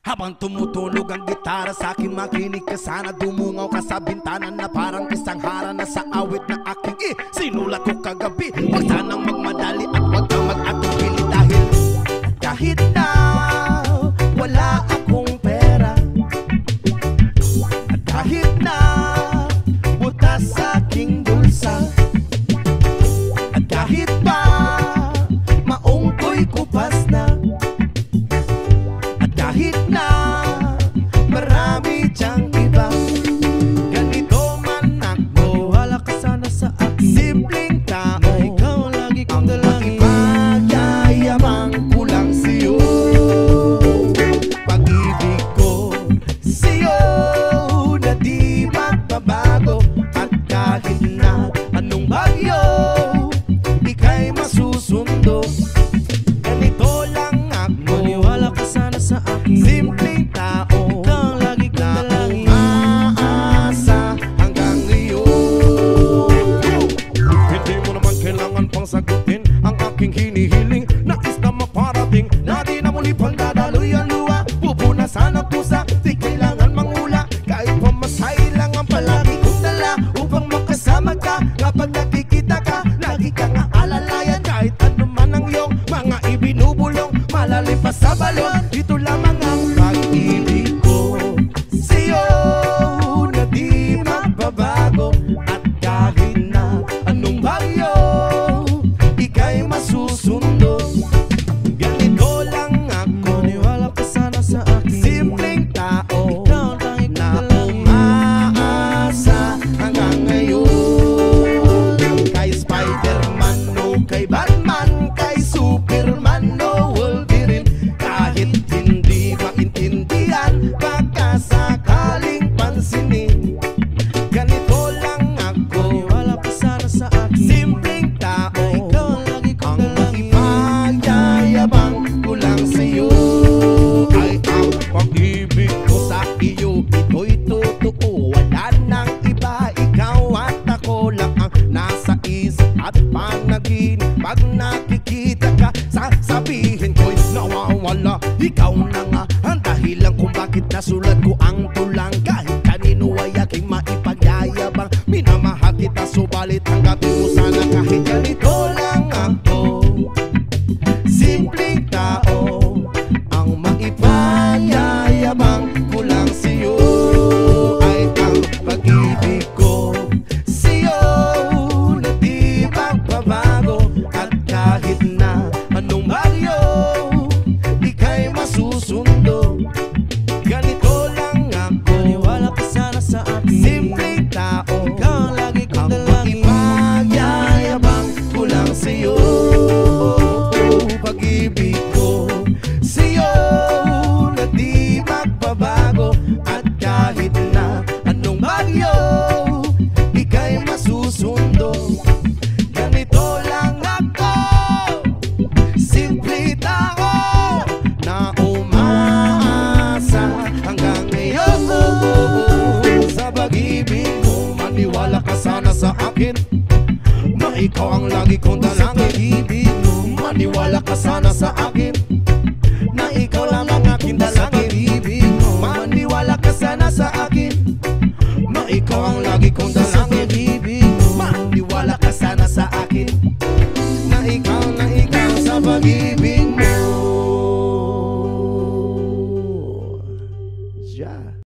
Habang tumutunog ang gitara sa akin, makinig ka sana. Dumungaw ka sa bintana na parang isang harana sa awit na aking sinulat ko kagabi. Huwag sanang magmadali at huwag kang mag-atubili dahil kahit na wala akong pera, at kahit na butas sa aking bulsa, at kahit pa maong ko'y kupas na, at kahit na marami diyang iba, ganito man ako, wala ka sana sa akin. Simpleng tao na ikaw ang lagi kong dalangin. Magyayabang ko lang sa'yo, pag-ibig ko sa'yo na di magbabago. At kahit na anong bagyo, ika'y masusundo. Ganito lang ako, maniwala ka sana sa akin. Simpleng tao, ikaw ang lagi kong dalangin. Umaasa hanggang ngayon. Hindi mo naman kailangan pang sagutin ang aking hinihiling. Nais na maparating na di na muli pang dadaloy ang luha. Pupunasan ang pusa, di kailangan mangula. Kahit pamasahe lang ang palagi kong dala upang makasama ka. Kapag nakikita ka, lagi kang aalalayan. Kahit ano man ang iyong mga ibinubulong, malalim pa sa balon, ito lamang ang pag-ibig ko sa'yo na di magbabago. At kahit na anong bagyo, ika'y masusundo. Ganito lang ako, maniwala ka sana sa akin. Simpleng tao, ikaw ang tanging na umaasa hanggang ngayon. Kay Spider-Man o kay Batman, kay Superman o Wolverine, kahit hindi maintindihan, baka sakaling pansinin. Ganito lang ako, maniwala ka sana sa akin. Simpleng tao, ikaw ang lagi kong dalangin. Ipagyayabang ko lang sa'yo ay ang pag-ibig ko sa iyo. Ito'y totoo, wala nang iba. Ikaw at ako lang ang nasa isip at panaginip. Pag nakikita ka, sasabihin ko'y nawawala. Ikaw na nga ang dahilan kung bakit nasulat ko ang tulang. Kahit kanino ay aking maipagyayabang, minamahal kita subalit tanggapin mo sana. Kahit ganito lang ako, simpleng tao, ang maipagyayabang ko lang sa'yo ay ang pag-ibig ko sa'yo na di magbabago. At kahit na anong bagyo, ika'y masusundo. Ganito lang ako, maniwala ka sana sa akin. Simpleng tao, ikaw ang lagi kong dalangin. Ipagyayabang ko lang sa'yo, pag-ibig ko sa'yo na di magbabago. At kahit na anong bagyo, ika'y masusundo. Ganito lang ako, simple tao na umaasa hanggang ngayon. Sa pag-ibig mo, maniwala ka sana sa akin, na ikaw ang lagi kong dalangin. Maniwala ka sana sa akin, na ikaw lang ang aking dalangin. Maniwala ka sana sa akin, na ikaw ang lagi kong dalangin. Maniwala ka sana sa akin, na ikaw sa pag-ibig mo. Yeah.